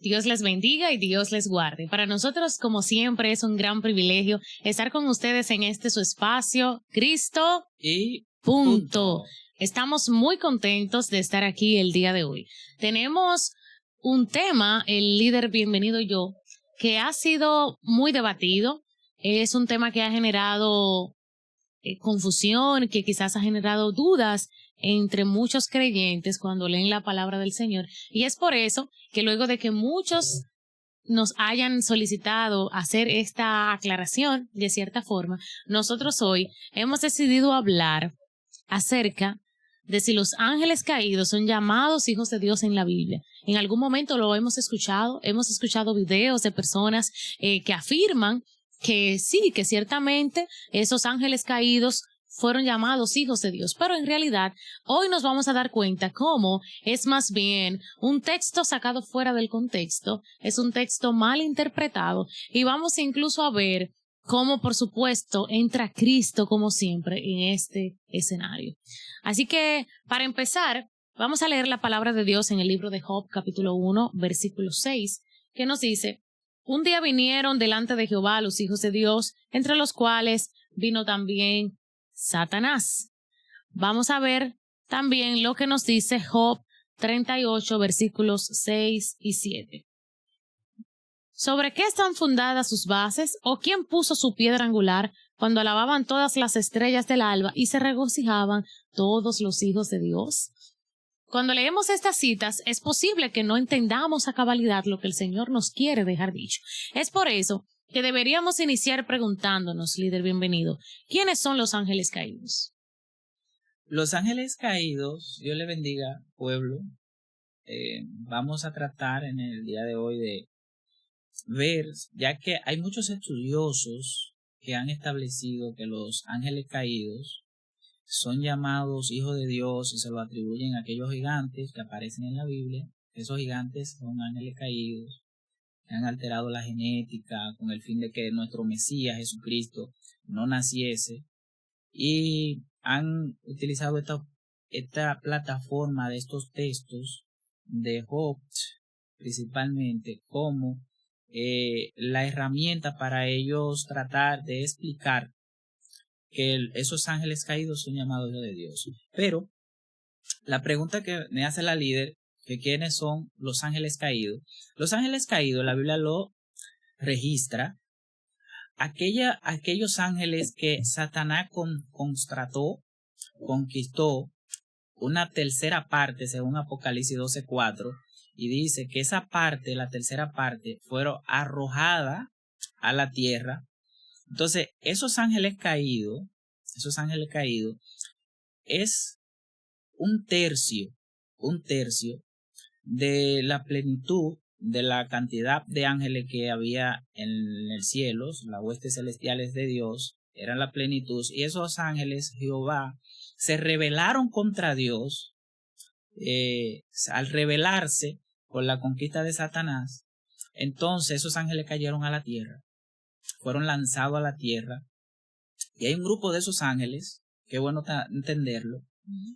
Dios les bendiga y Dios les guarde. Para nosotros, como siempre, es un gran privilegio estar con ustedes en este su espacio, Cristo y punto. Estamos muy contentos de estar aquí el día de hoy. Tenemos un tema, el líder bienvenido y yo, que ha sido muy debatido. Es un tema que ha generado confusión, que quizás ha generado dudas entre muchos creyentes cuando leen la palabra del Señor. Y es por eso que luego de que muchos nos hayan solicitado hacer esta aclaración, de cierta forma, nosotros hoy hemos decidido hablar acerca de si los ángeles caídos son llamados hijos de Dios en la Biblia. En algún momento lo hemos escuchado videos de personas que afirman que sí, que ciertamente esos ángeles caídos fueron llamados hijos de Dios, pero en realidad hoy nos vamos a dar cuenta cómo es más bien un texto sacado fuera del contexto, es un texto mal interpretado y vamos incluso a ver cómo, por supuesto, entra Cristo como siempre en este escenario. Así que, para empezar, vamos a leer la palabra de Dios en el libro de Job, capítulo 1, versículo 6, que nos dice: un día vinieron delante de Jehová los hijos de Dios, entre los cuales vino también Satanás. Vamos a ver también lo que nos dice Job 38, versículos 6 y 7. ¿Sobre qué están fundadas sus bases? ¿O quién puso su piedra angular cuando alababan todas las estrellas del alba y se regocijaban todos los hijos de Dios? Cuando leemos estas citas, es posible que no entendamos a cabalidad lo que el Señor nos quiere dejar dicho. Es por eso que deberíamos iniciar preguntándonos, líder bienvenido, ¿quiénes son los ángeles caídos? Los ángeles caídos, Dios le bendiga, pueblo. Vamos a tratar en el día de hoy de ver, ya que hay muchos estudiosos que han establecido que los ángeles caídos son llamados hijos de Dios y se lo atribuyen a aquellos gigantes que aparecen en la Biblia. Esos gigantes son ángeles caídos que han alterado la genética con el fin de que nuestro Mesías Jesucristo no naciese, y han utilizado esta plataforma de estos textos de Job principalmente como la herramienta para ellos tratar de explicar que esos ángeles caídos son llamados de Dios. Pero la pregunta que me hace la líder, que quiénes son los ángeles caídos. Los ángeles caídos, la Biblia lo registra, aquellos ángeles que Satanás conquistó una tercera parte, según Apocalipsis 12:4, y dice que esa parte, la tercera parte, fueron arrojadas a la tierra. Entonces, esos ángeles caídos es un tercio de la plenitud de la cantidad de ángeles que había en el cielo. Las huestes celestiales de Dios eran la plenitud, y esos ángeles, Jehová, se rebelaron contra Dios. Al rebelarse con la conquista de Satanás, entonces esos ángeles cayeron a la tierra, fueron lanzados a la tierra, y hay un grupo de esos ángeles, que es bueno entenderlo,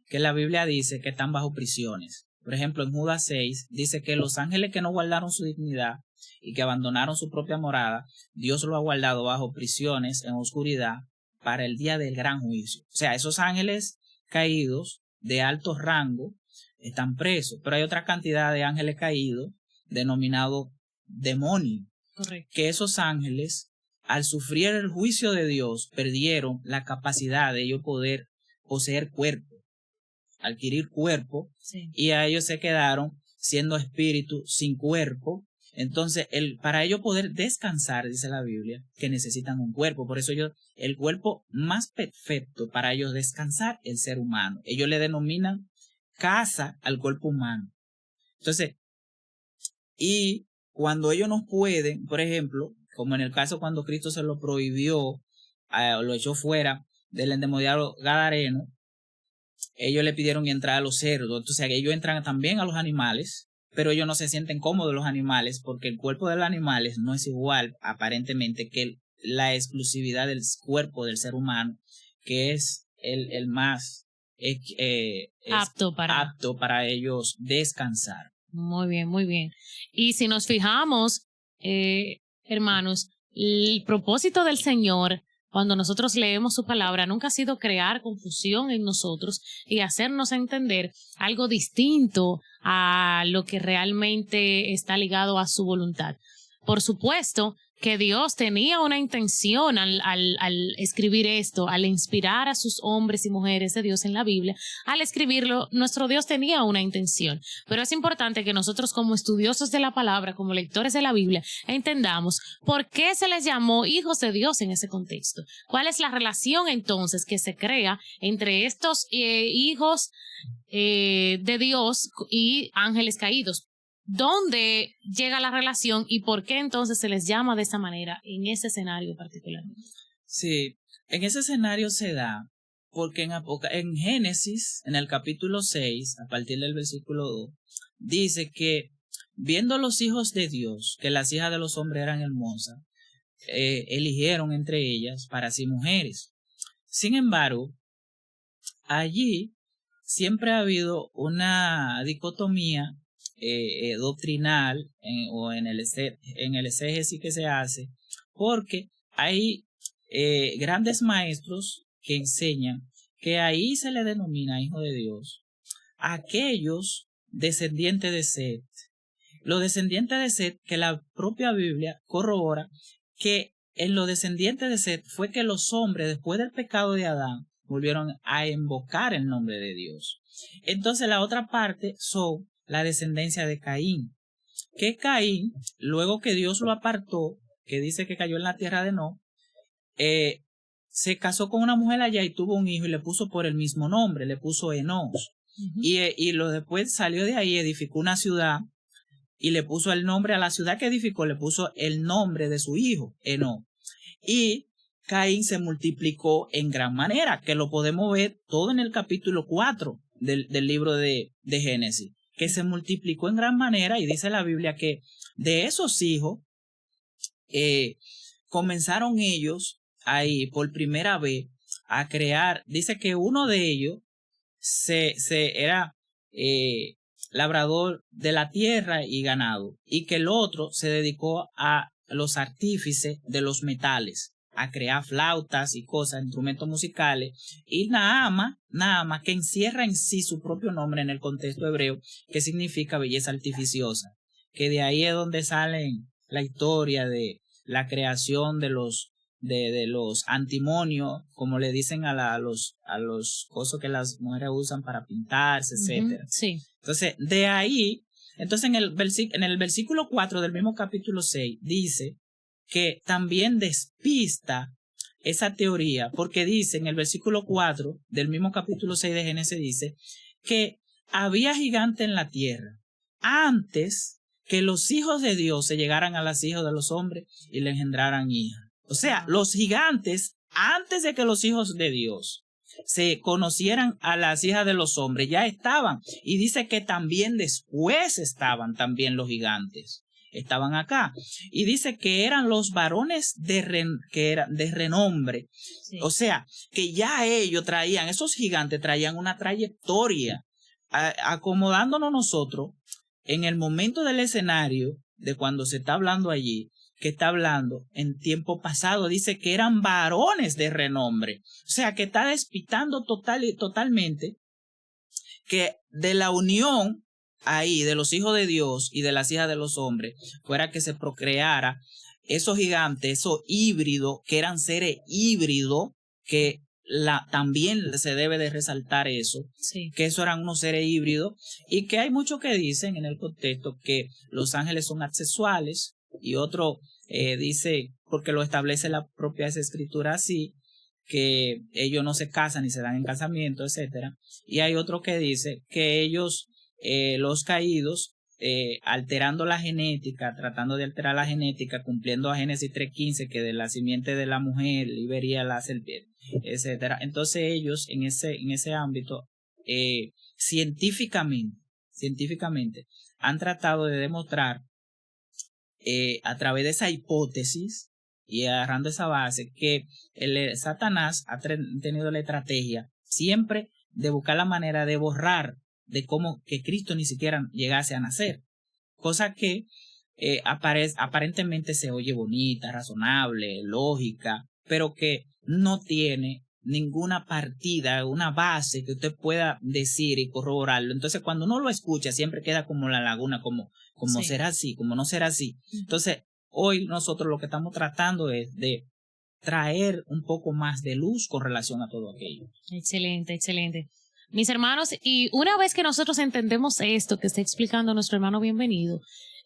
que la Biblia dice que están bajo prisiones. Por ejemplo, en Judas 6 dice que los ángeles que no guardaron su dignidad y que abandonaron su propia morada, Dios lo ha guardado bajo prisiones en oscuridad para el día del gran juicio. O sea, esos ángeles caídos de alto rango están presos, pero hay otra cantidad de ángeles caídos denominados demonios. Correcto. Que esos ángeles, al sufrir el juicio de Dios, perdieron la capacidad de ellos poder poseer cuerpo, adquirir cuerpo, sí. Y a ellos se quedaron siendo espíritus sin cuerpo. Entonces, para ellos poder descansar, dice la Biblia, que necesitan un cuerpo. Por eso el cuerpo más perfecto para ellos descansar, el ser humano. Ellos le denominan casa al cuerpo humano. Entonces, y cuando ellos no pueden, por ejemplo, como en el caso cuando Cristo se lo prohibió, lo echó fuera del endemoniado gadareno, ellos le pidieron entrar a los cerdos. Entonces ellos entran también a los animales, pero ellos no se sienten cómodos los animales, porque el cuerpo de los animales no es igual aparentemente que la exclusividad del cuerpo del ser humano, que es el más apto para ellos descansar. Muy bien, muy bien. Y si nos fijamos, hermanos, el propósito del Señor, cuando nosotros leemos su palabra, nunca ha sido crear confusión en nosotros y hacernos entender algo distinto a lo que realmente está ligado a su voluntad. Por supuesto que Dios tenía una intención al escribir esto, al inspirar a sus hombres y mujeres de Dios en la Biblia. Al escribirlo, nuestro Dios tenía una intención, pero es importante que nosotros como estudiosos de la palabra, como lectores de la Biblia, entendamos por qué se les llamó hijos de Dios en ese contexto. ¿Cuál es la relación entonces que se crea entre estos hijos de Dios y ángeles caídos? ¿Dónde llega la relación y por qué entonces se les llama de esa manera en ese escenario particularmente? Sí, en ese escenario se da porque en Génesis, en el capítulo 6, a partir del versículo 2, dice que viendo los hijos de Dios, que las hijas de los hombres eran hermosas, eligieron entre ellas para sí mujeres. Sin embargo, allí siempre ha habido una dicotomía doctrinal o en el exégesis que se hace, porque hay grandes maestros que enseñan que ahí se le denomina hijo de Dios a aquellos descendientes de Set. Los descendientes de Set, que la propia Biblia corrobora que en los descendientes de Set fue que los hombres, después del pecado de Adán, volvieron a invocar el nombre de Dios. Entonces la otra parte son la descendencia de Caín. Que Caín, luego que Dios lo apartó, que dice que cayó en la tierra de No, se casó con una mujer allá y tuvo un hijo y le puso por el mismo nombre, le puso Enos. Y después salió de ahí, edificó una ciudad y le puso el nombre a la ciudad que edificó, le puso el nombre de su hijo, Enos. Y Caín se multiplicó en gran manera, que lo podemos ver todo en el capítulo 4 del libro de Génesis, que se multiplicó en gran manera y dice la Biblia que de esos hijos comenzaron ellos ahí por primera vez a crear. Dice que uno de ellos era labrador de la tierra y ganado, y que el otro se dedicó a los artífices de los metales, a crear flautas y cosas, instrumentos musicales, y Naama, que encierra en sí su propio nombre en el contexto hebreo, que significa belleza artificiosa, que de ahí es donde salen la historia de la creación de los antimonios, como le dicen a los cosas que las mujeres usan para pintarse, etcétera. Sí. Entonces, de ahí, entonces en el versículo 4 del mismo capítulo 6 dice que también despista esa teoría, porque dice en el versículo 4 del mismo capítulo 6 de Génesis, dice que había gigante en la tierra antes que los hijos de Dios se llegaran a los hijos de los hombres y le engendraran hijas. O sea, los gigantes, antes de que los hijos de Dios se conocieran a las hijas de los hombres, ya estaban. Y dice que también después estaban también los gigantes. Estaban acá. Y dice que eran los varones que eran de renombre. Sí. O sea, que ya ellos esos gigantes traían una trayectoria, acomodándonos nosotros en el momento del escenario de cuando se está hablando allí, que está hablando en tiempo pasado, dice que eran varones de renombre. O sea, que está despistando totalmente que de la unión ahí de los hijos de Dios y de las hijas de los hombres fuera que se procreara esos gigantes, esos híbridos, que eran seres híbridos, que también se debe de resaltar eso, sí, que esos eran unos seres híbridos, y que hay muchos que dicen en el contexto que los ángeles son asexuales, y otro dice, porque lo establece la propia escritura así, que ellos no se casan ni se dan en casamiento, etcétera. Y hay otro que dice que ellos, los caídos, alterando la genética, tratando de alterar la genética, cumpliendo a Génesis 3:15, que de la simiente de la mujer liberaría la serpiente, etcétera. Entonces ellos en ese ámbito, científicamente han tratado de demostrar a través de esa hipótesis y agarrando esa base que Satanás ha tenido la estrategia siempre de buscar la manera de borrar de cómo que Cristo ni siquiera llegase a nacer. Cosa que aparentemente se oye bonita, razonable, lógica, pero que no tiene ninguna partida, una base que usted pueda decir y corroborarlo. Entonces, cuando uno lo escucha, siempre queda como la laguna, como Sí. será así, como no será así. Entonces, hoy nosotros lo que estamos tratando es de traer un poco más de luz con relación a todo aquello. Excelente, excelente. Mis hermanos, y una vez que nosotros entendemos esto que está explicando nuestro hermano Bienvenido,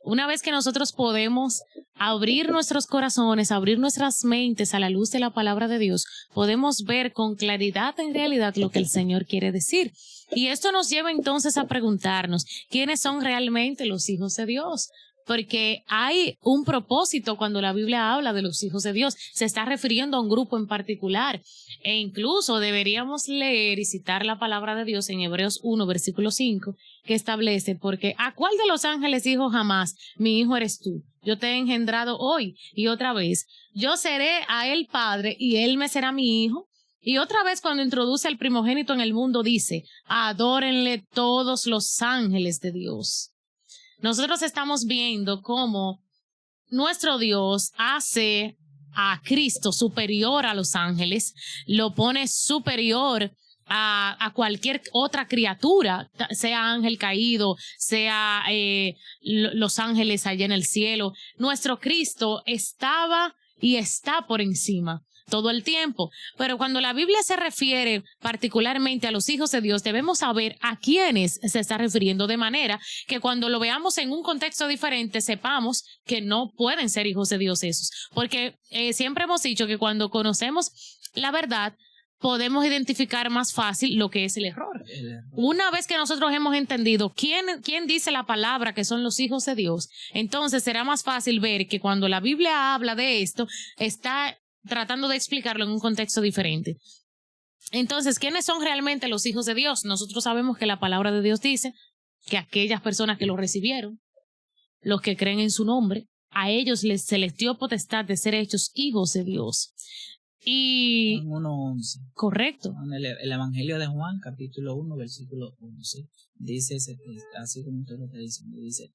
una vez que nosotros podemos abrir nuestros corazones, abrir nuestras mentes a la luz de la palabra de Dios, podemos ver con claridad en realidad lo que el Señor quiere decir. Y esto nos lleva entonces a preguntarnos, ¿quiénes son realmente los hijos de Dios? Porque hay un propósito cuando la Biblia habla de los hijos de Dios. Se está refiriendo a un grupo en particular. E incluso deberíamos leer y citar la palabra de Dios en Hebreos 1, versículo 5, que establece, porque ¿a cuál de los ángeles dijo jamás, mi hijo eres tú? Yo te he engendrado hoy. Y otra vez, yo seré a él padre y él me será mi hijo. Y otra vez cuando introduce al primogénito en el mundo dice, adórenle todos los ángeles de Dios. Nosotros estamos viendo cómo nuestro Dios hace a Cristo superior a los ángeles, lo pone superior a cualquier otra criatura, sea ángel caído, sea los ángeles allá en el cielo. Nuestro Cristo estaba y está por encima todo el tiempo. Pero cuando la Biblia se refiere particularmente a los hijos de Dios, debemos saber a quiénes se está refiriendo, de manera que cuando lo veamos en un contexto diferente, sepamos que no pueden ser hijos de Dios esos. Porque siempre hemos dicho que cuando conocemos la verdad, podemos identificar más fácil lo que es el error. Una vez que nosotros hemos entendido quién dice la palabra que son los hijos de Dios, entonces será más fácil ver que cuando la Biblia habla de esto, está tratando de explicarlo en un contexto diferente. Entonces, ¿quiénes son realmente los hijos de Dios? Nosotros sabemos que la palabra de Dios dice que aquellas personas que lo recibieron, los que creen en su nombre, a ellos se les dio potestad de ser hechos hijos de Dios. Y En 1:11. correcto. En el Evangelio de Juan, capítulo 1, versículo 11, dice, así como usted lo está diciendo, dice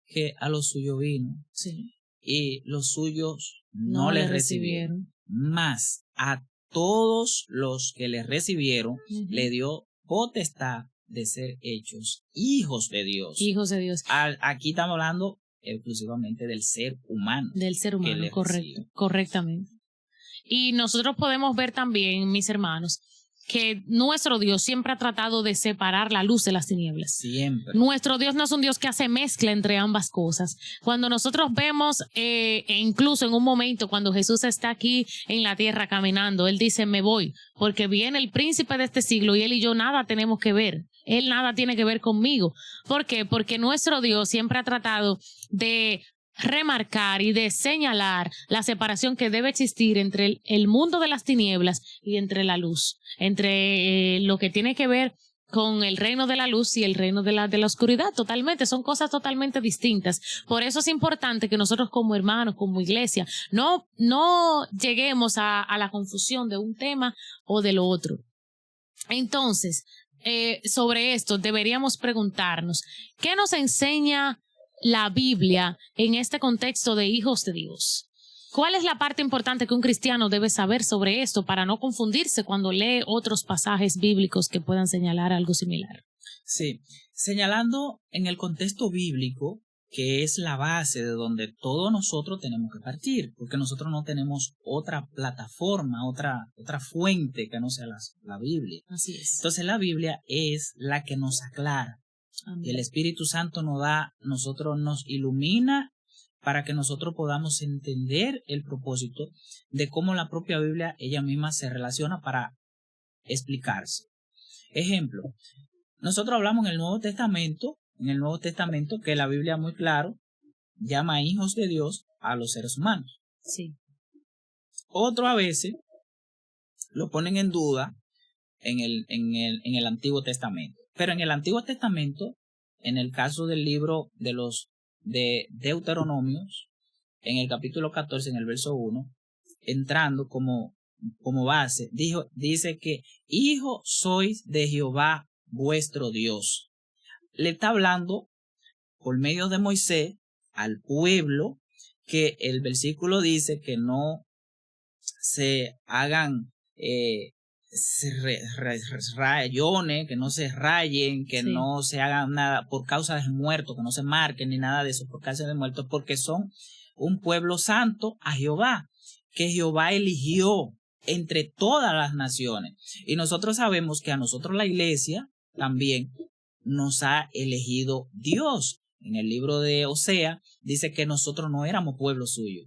que a los suyos vino, Sí, y los suyos no les recibieron. Mas a todos los que le recibieron, le dio potestad de ser hechos hijos de Dios. Hijos de Dios. Aquí estamos hablando exclusivamente del ser humano. Del ser humano, correcto, correctamente. Y nosotros podemos ver también, mis hermanos, que nuestro Dios siempre ha tratado de separar la luz de las tinieblas. Siempre. Nuestro Dios no es un Dios que hace mezcla entre ambas cosas. Cuando nosotros vemos, incluso en un momento cuando Jesús está aquí en la tierra caminando, Él dice, me voy, porque viene el príncipe de este siglo y Él y yo nada tenemos que ver. Él nada tiene que ver conmigo. ¿Por qué? Porque nuestro Dios siempre ha tratado de remarcar y de señalar la separación que debe existir entre el mundo de las tinieblas y entre la luz, entre lo que tiene que ver con el reino de la luz y el reino de la oscuridad. Totalmente, son cosas totalmente distintas. Por eso es importante que nosotros como hermanos, como iglesia, no lleguemos a la confusión de un tema o de lo otro. Entonces, sobre esto deberíamos preguntarnos, ¿qué nos enseña la Biblia en este contexto de hijos de Dios? ¿Cuál es la parte importante que un cristiano debe saber sobre esto para no confundirse cuando lee otros pasajes bíblicos que puedan señalar algo similar? Sí, señalando en el contexto bíblico, que es la base de donde todos nosotros tenemos que partir, porque nosotros no tenemos otra plataforma, otra fuente que no sea la Biblia. Así es. Entonces la Biblia es la que nos aclara. Amén. Y el Espíritu Santo nos ilumina para que nosotros podamos entender el propósito de cómo la propia Biblia ella misma se relaciona para explicarse. Ejemplo, nosotros hablamos en el Nuevo Testamento que la Biblia muy claro llama hijos de Dios a los seres humanos. Sí. Otro a veces lo ponen en duda en el Antiguo Testamento. Pero en el Antiguo Testamento, en el caso del libro de Deuteronomios, en el capítulo 14, en el verso 1, entrando como base, dice que hijos sois de Jehová vuestro Dios. le está hablando por medio de Moisés al pueblo, que el versículo dice que no se hagan rayones, que no se rayen, que no se hagan nada por causa de muertos, que no se marquen ni nada de eso por causa de muertos, porque son un pueblo santo a Jehová, que Jehová eligió entre todas las naciones. Y nosotros sabemos que a nosotros la iglesia también nos ha elegido Dios. En el libro de Osea dice que nosotros no éramos pueblo suyo,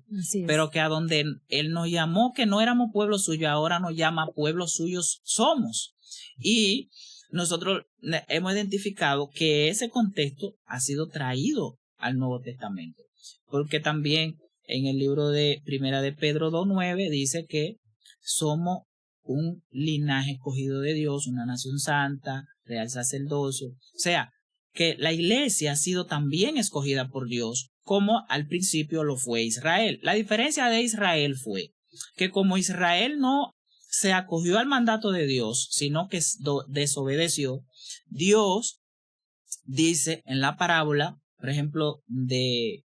pero que a donde Él nos llamó que no éramos pueblo suyo, ahora nos llama pueblo suyos somos. Y nosotros hemos identificado que ese contexto ha sido traído al Nuevo Testamento, porque también en el libro de Primera de Pedro 2:9 dice que somos un linaje escogido de Dios, una nación santa, real sacerdocio. O sea, que la iglesia ha sido también escogida por Dios, como al principio lo fue Israel. La diferencia de Israel fue que como Israel no se acogió al mandato de Dios, sino que desobedeció, Dios dice en la parábola, por ejemplo, de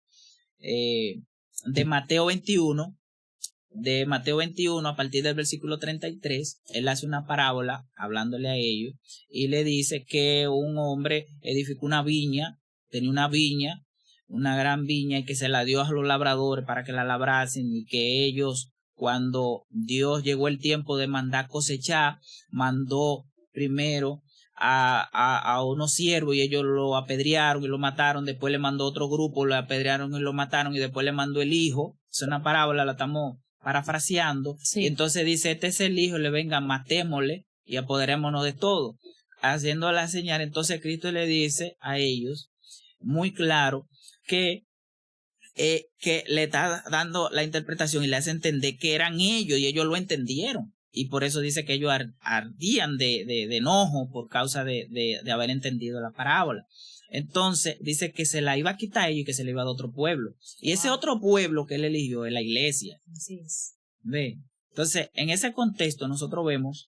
Mateo 21, a partir del versículo 33, él hace una parábola hablándole a ellos y le dice que un hombre edificó una viña, tenía una gran viña, y que se la dio a los labradores para que la labrasen, y que ellos, cuando Dios llegó el tiempo de mandar cosechar, mandó primero a unos siervos y ellos lo apedrearon y lo mataron. Después le mandó otro grupo, lo apedrearon y lo mataron, y después le mandó el hijo. Es una parábola, la estamos parafraseando. Sí. Y entonces dice, este es el hijo, le venga, matémosle y apoderémonos de todo, haciendo la señal. Entonces Cristo le dice a ellos muy claro que le está dando la interpretación y le hace entender que eran ellos, y ellos lo entendieron. Y por eso dice que ellos ardían de enojo por causa de haber entendido la parábola. Entonces dice que se la iba a quitar a ellos y que se la iba a dar a otro pueblo. Y ese otro pueblo que él eligió es la iglesia. Así es. ¿Ve? Entonces, en ese contexto nosotros vemos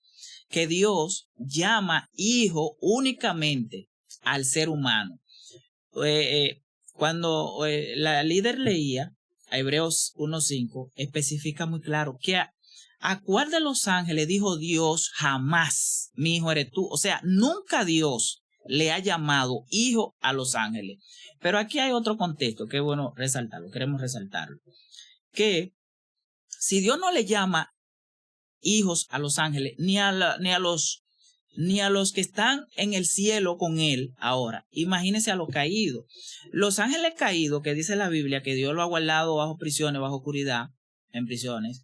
que Dios llama hijo únicamente al ser humano. Cuando la líder leía a Hebreos 1:5, especifica muy claro que ¿a cuál de los ángeles dijo Dios jamás, mi hijo eres tú? O sea, nunca Dios le ha llamado hijo a los ángeles. Pero aquí hay otro contexto que es bueno resaltarlo, queremos resaltarlo. Que si Dios no le llama hijos a los ángeles, ni a los que están en el cielo con él ahora, imagínense a los caídos. Los ángeles caídos, que dice la Biblia que Dios lo ha guardado bajo prisiones, bajo oscuridad, en prisiones,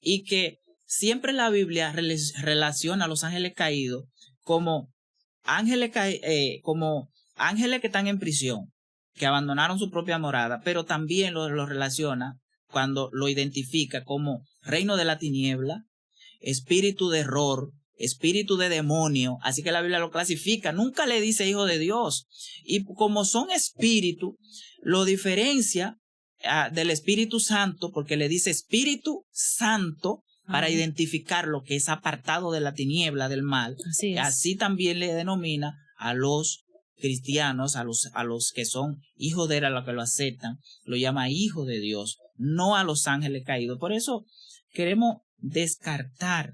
y que siempre la Biblia relaciona a los ángeles caídos como ángeles que están en prisión, que abandonaron su propia morada, pero también lo relaciona cuando lo identifica como reino de la tiniebla, espíritu de error, espíritu de demonio. Así que la Biblia lo clasifica, nunca le dice hijo de Dios. Y como son espíritu, lo diferencia del Espíritu Santo, porque le dice Espíritu Santo para identificar lo que es apartado de la tiniebla, del mal. Así también le denomina a los cristianos, a los que son hijos de él, a los que lo aceptan, lo llama hijo de Dios, no a los ángeles caídos. Por eso queremos descartar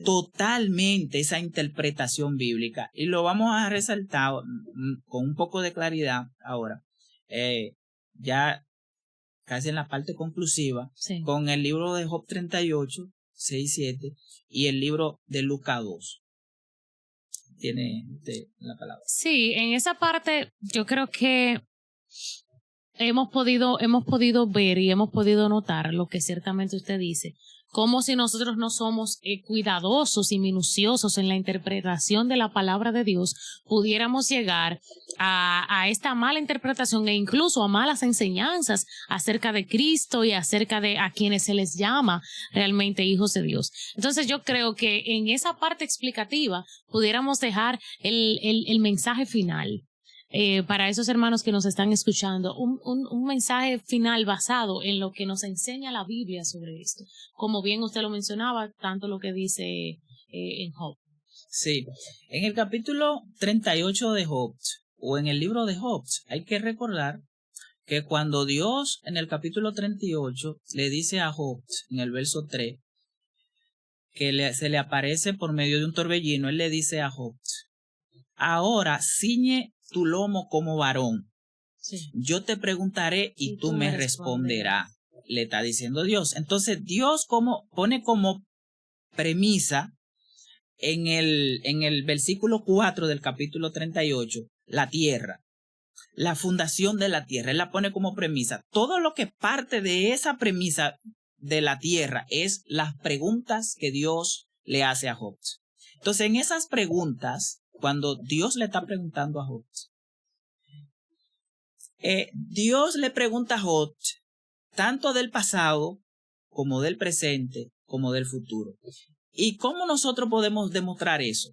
totalmente esa interpretación bíblica, y lo vamos a resaltar con un poco de claridad ahora, ya casi en la parte conclusiva, con el libro de Job 38, 6, 7 y el libro de Lucas 2. Tiene usted la palabra. Sí, en esa parte yo creo que hemos podido ver y hemos podido notar lo que ciertamente usted dice, como si nosotros no somos cuidadosos y minuciosos en la interpretación de la palabra de Dios, pudiéramos llegar a esta mala interpretación e incluso a malas enseñanzas acerca de Cristo y acerca de a quienes se les llama realmente hijos de Dios. Entonces yo creo que en esa parte explicativa pudiéramos dejar el mensaje final. Para esos hermanos que nos están escuchando, un mensaje final basado en lo que nos enseña la Biblia sobre esto. Como bien usted lo mencionaba, tanto lo que dice en Job. Sí, en el capítulo 38 de Job, o en el libro de Job, hay que recordar que cuando Dios en el capítulo 38 le dice a Job, en el verso 3, que se le aparece por medio de un torbellino, él le dice a Job, ahora ciñe tu lomo como varón, Sí. yo te preguntaré y tú me responderás, le está diciendo Dios. Entonces Dios pone como premisa en el versículo 4 del capítulo 38, la tierra, la fundación de la tierra. Él la pone como premisa. Todo lo que parte de esa premisa de la tierra es las preguntas que Dios le hace a Job. Entonces, en esas preguntas, cuando Dios le está preguntando a Job, Dios le pregunta a Job tanto del pasado como del presente como del futuro. ¿Y cómo nosotros podemos demostrar eso?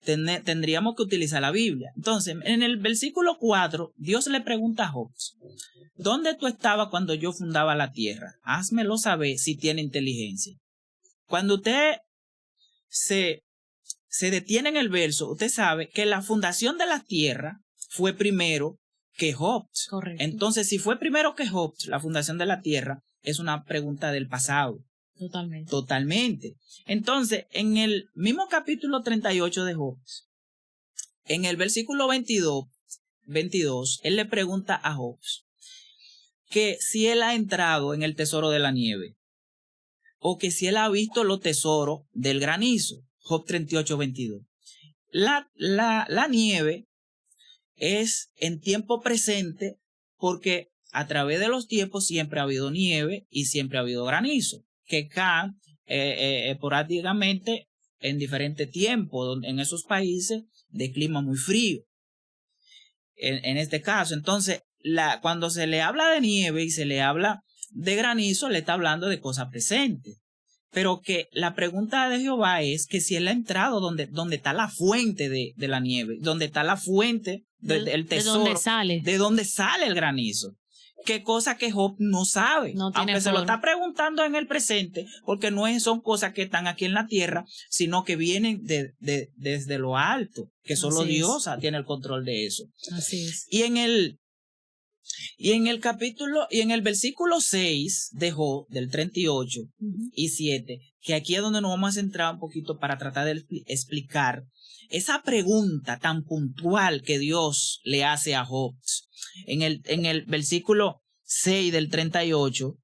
Tendríamos que utilizar la Biblia. Entonces, en el versículo 4, Dios le pregunta a Job, ¿dónde tú estabas cuando yo fundaba la tierra? Házmelo saber si tiene inteligencia. Cuando usted se detiene en el verso, usted sabe que la fundación de la tierra fue primero que Job. Correcto. Entonces, si fue primero que Job, la fundación de la tierra, es una pregunta del pasado. Totalmente. Entonces, en el mismo capítulo 38 de Job, en el versículo 22, él le pregunta a Job que si él ha entrado en el tesoro de la nieve o que si él ha visto los tesoros del granizo. Job 38, 22. La nieve es en tiempo presente porque a través de los tiempos siempre ha habido nieve y siempre ha habido granizo que caen esporádicamente en diferentes tiempos en esos países de clima muy frío. En este caso, entonces, cuando se le habla de nieve y se le habla de granizo, le está hablando de cosas presentes. Pero que la pregunta de Jehová es que si él ha entrado donde está la fuente de la nieve, donde está la fuente del tesoro, de dónde sale el granizo. Qué cosa que Job no sabe, aunque se lo está preguntando en el presente, porque no son cosas que están aquí en la tierra, sino que vienen desde lo alto, que solo Dios tiene el control de eso. Así es. Y en el versículo 6 de Job, del 38 y 7, que aquí es donde nos vamos a centrar un poquito para tratar de explicar esa pregunta tan puntual que Dios le hace a Job. En el versículo 6 del 38,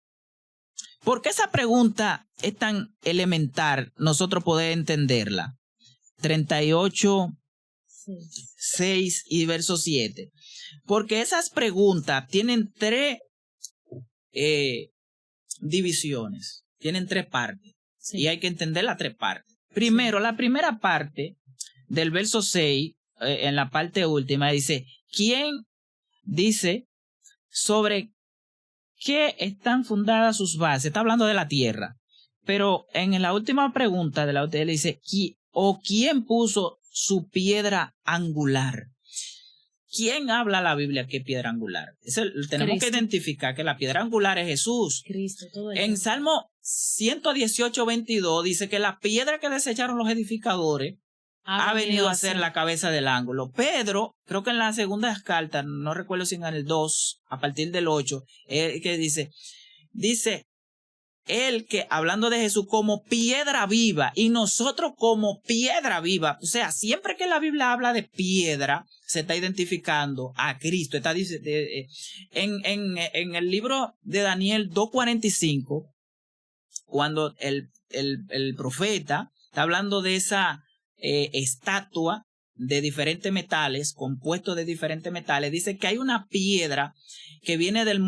¿por qué esa pregunta es tan elemental nosotros poder entenderla? 38, 6 y verso 7. Porque esas preguntas tienen tres divisiones, tienen tres partes. Sí. Y hay que entender las tres partes. Primero, la primera parte del verso 6, en la parte última, dice, ¿quién dice sobre qué están fundadas sus bases? Está hablando de la tierra. Pero en la última pregunta de la UTL dice, ¿o quién puso su piedra angular? ¿Quién habla la Biblia que piedra angular? Tenemos Cristo. Que identificar que la piedra angular es Jesús. Cristo, todo en eso. Salmo 118, 22 dice que la piedra que desecharon los edificadores ha venido a ser la cabeza del ángulo. Pedro, creo que en las segundas cartas, no recuerdo si en el 2, a partir del 8, que dice él que, hablando de Jesús, como piedra viva, y nosotros como piedra viva. O sea, siempre que la Biblia habla de piedra, se está identificando a Cristo. En el libro de Daniel 2:45, cuando el profeta está hablando de esa estatua de diferentes metales, compuesto de diferentes metales, dice que hay una piedra que viene del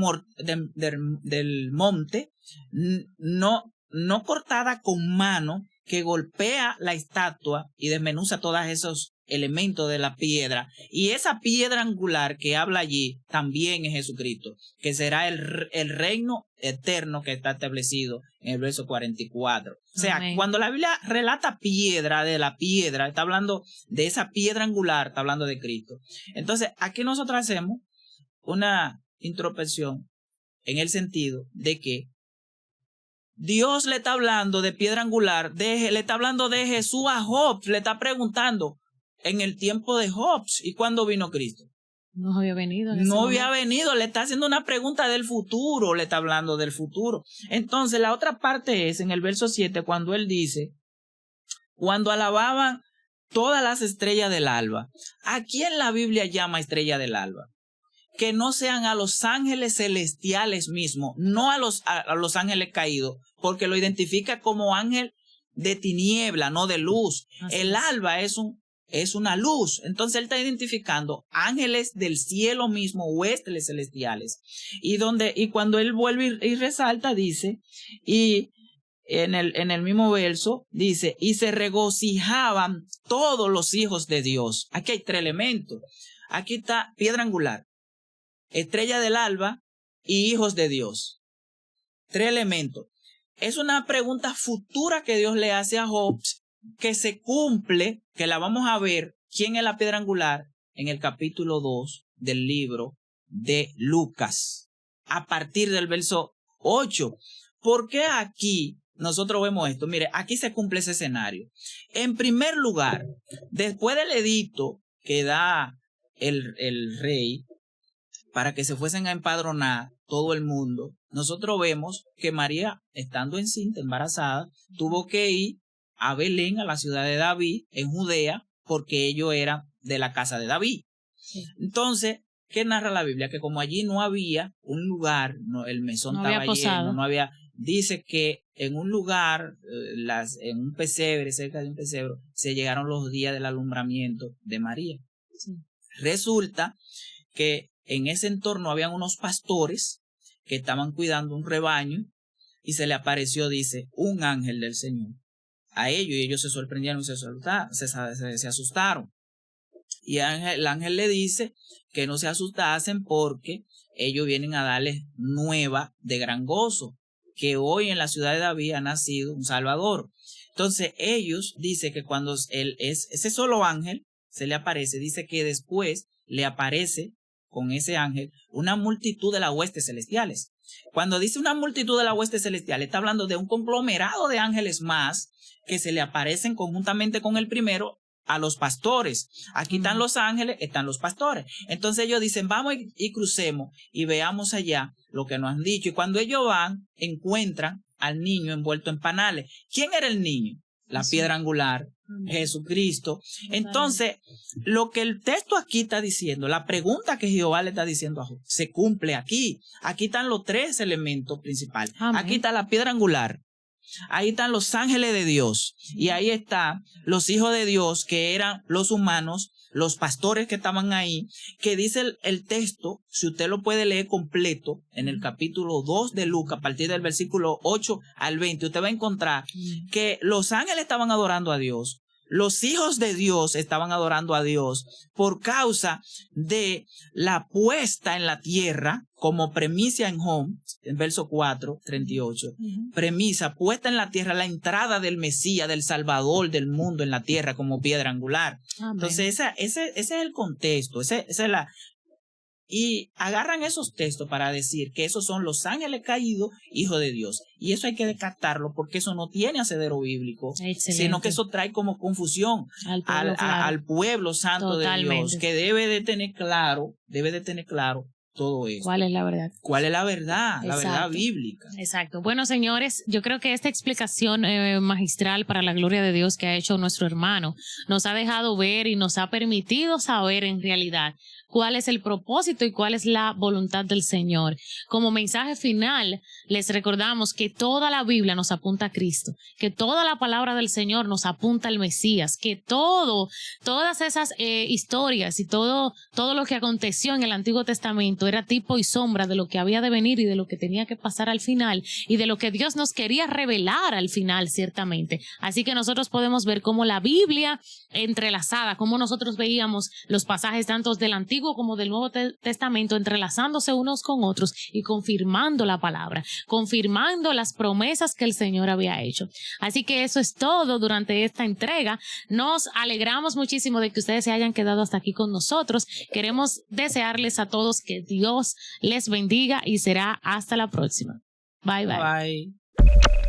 monte, no cortada con mano, que golpea la estatua y desmenuza todos esos elementos de la piedra. Y esa piedra angular que habla allí también es Jesucristo, que será el reino eterno que está establecido en el verso 44. O sea, Amén. Cuando la Biblia relata piedra de la piedra, está hablando de esa piedra angular, está hablando de Cristo. Entonces, aquí nosotros hacemos una introspección en el sentido de que Dios le está hablando de piedra angular, le está hablando de Jesús a Job, le está preguntando en el tiempo de Job. ¿Y cuándo vino Cristo? No había venido. No había venido, le está haciendo una pregunta del futuro, le está hablando del futuro. Entonces la otra parte es en el verso 7 cuando él dice, cuando alababan todas las estrellas del alba. ¿A quién la Biblia llama estrella del alba? Que no sean a los ángeles celestiales mismos, no a los ángeles caídos, porque lo identifica como ángel de tiniebla, no de luz. El alba es una luz. Entonces él está identificando ángeles del cielo mismo, huestes celestiales. Y cuando él vuelve y resalta, dice, y en el mismo verso, dice, y se regocijaban todos los hijos de Dios. Aquí hay 3 elementos. Aquí está piedra angular, estrella del alba y hijos de Dios. 3 elementos. Es una pregunta futura que Dios le hace a Job, que se cumple, que la vamos a ver, quién es la piedra angular, en el capítulo 2 del libro de Lucas, a partir del verso 8. ¿Por qué aquí nosotros vemos esto? Mire, aquí se cumple ese escenario. En primer lugar, después del edicto que da el rey para que se fuesen a empadronar todo el mundo, nosotros vemos que María, estando encinta, embarazada, tuvo que ir a Belén, a la ciudad de David, en Judea, porque ellos eran de la casa de David. Sí. Entonces, ¿qué narra la Biblia? Que como allí no había un lugar, el mesón no estaba lleno, no había, dice que en un lugar, en un pesebre, cerca de un pesebre, se llegaron los días del alumbramiento de María. Sí. Resulta que en ese entorno habían unos pastores que estaban cuidando un rebaño y se le apareció, dice, un ángel del Señor a ellos, y ellos se sorprendieron y se asustaron. Y el ángel le dice que no se asustasen porque ellos vienen a darles nueva de gran gozo, que hoy en la ciudad de David ha nacido un Salvador. Entonces ellos dicen que cuando ese solo ángel se le aparece, dice que después le aparece con ese ángel una multitud de las huestes celestiales. Cuando dice una multitud de las huestes celestiales, está hablando de un conglomerado de ángeles más que se le aparecen conjuntamente con el primero a los pastores. Aquí están los ángeles, están los pastores. Entonces ellos dicen, vamos y crucemos y veamos allá lo que nos han dicho. Y cuando ellos van, encuentran al niño envuelto en panales. ¿Quién era el niño? La piedra angular, Jesucristo. Entonces, lo que el texto aquí está diciendo, la pregunta que Jehová le está diciendo a Job, se cumple aquí. Aquí están los 3 elementos principales. Amén. Aquí está la piedra angular. Ahí están los ángeles de Dios. Y ahí están los hijos de Dios, que eran los humanos, los pastores que estaban ahí, que dice el texto, si usted lo puede leer completo, en el capítulo 2 de Lucas, a partir del versículo 8 al 20, usted va a encontrar que los ángeles estaban adorando a Dios. Los hijos de Dios estaban adorando a Dios por causa de la puesta en la tierra, como premisa en Job, en verso 4, 38. Premisa, puesta en la tierra, la entrada del Mesías, del Salvador del mundo en la tierra como piedra angular. Amén. Entonces ese es el contexto, esa es la... Y agarran esos textos para decir que esos son los ángeles caídos, hijos de Dios. Y eso hay que descartarlo porque eso no tiene asidero bíblico, sino que eso trae como confusión al pueblo santo. Totalmente. De Dios, que debe de tener claro todo eso. ¿Cuál es la verdad? ¿Cuál es la verdad? La verdad bíblica. Exacto. Bueno, señores, yo creo que esta explicación magistral para la gloria de Dios que ha hecho nuestro hermano nos ha dejado ver y nos ha permitido saber en realidad cuál es el propósito y cuál es la voluntad del Señor. Como mensaje final, les recordamos que toda la Biblia nos apunta a Cristo, que toda la palabra del Señor nos apunta al Mesías, que todas esas historias y todo lo que aconteció en el Antiguo Testamento era tipo y sombra de lo que había de venir y de lo que tenía que pasar al final y de lo que Dios nos quería revelar al final, ciertamente. Así que nosotros podemos ver cómo la Biblia entrelazada, cómo nosotros veíamos los pasajes tanto del Antiguo como del Nuevo Testamento entrelazándose unos con otros y confirmando la palabra, confirmando las promesas que el Señor había hecho. Así que eso es todo durante esta entrega. Nos alegramos muchísimo de que ustedes se hayan quedado hasta aquí con nosotros. Queremos desearles a todos que Dios les bendiga y será hasta la próxima. Bye, bye. Bye.